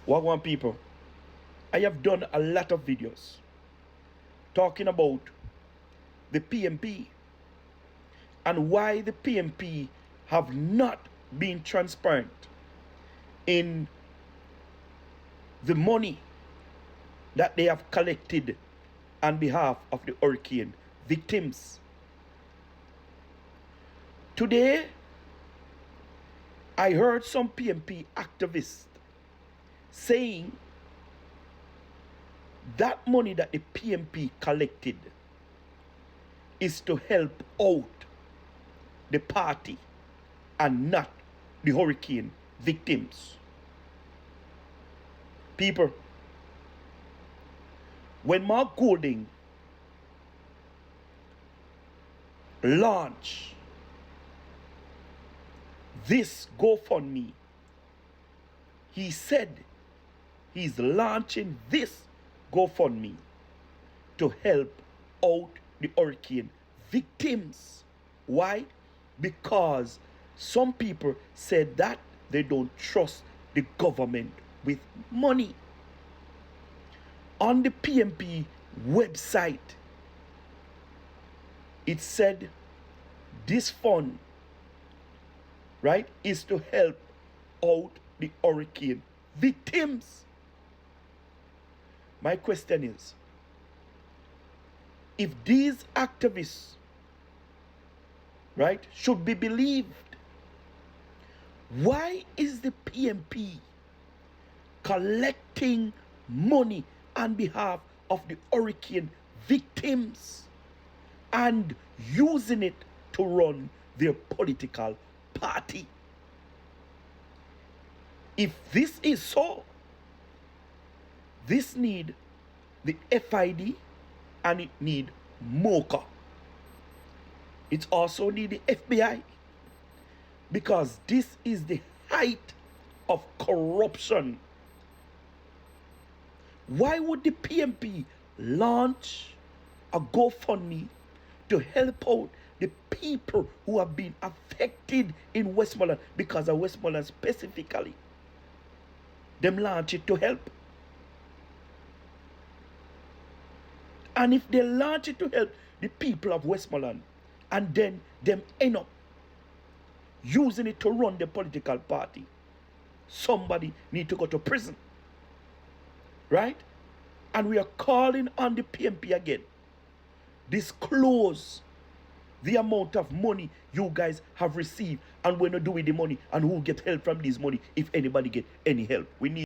Wagwan people, I have done a lot of videos talking about the PNP and why the PNP have not been transparent in the money that they have collected on behalf of the hurricane victims. Today, I heard some PNP activists saying that money that the PNP collected is to help out the party and not the hurricane victims. People, when Mark Golding launched this GoFundMe, he said he's launching this GoFundMe to help out the hurricane victims. Why? Because some people said that they don't trust the government with money. On the PNP website, it said this fund, right, is to help out the hurricane victims. My question is, if these activists, right, should be believed, why is the PNP collecting money on behalf of the hurricane victims and using it to run their political party? If this is so, this need the FID and it need MOCA. It also need the FBI, because this is the height of corruption. Why would the PNP launch a GoFundMe to help out the people who have been affected in Westmoreland? Because of Westmoreland specifically, them launch it to help. And if they launch it to help the people of Westmoreland, and then them end up using it to run the political party, somebody need to go to prison. Right? And we are calling on the PNP again. Disclose the amount of money you guys have received and when you do with the money and who get help from this money, if anybody get any help. We need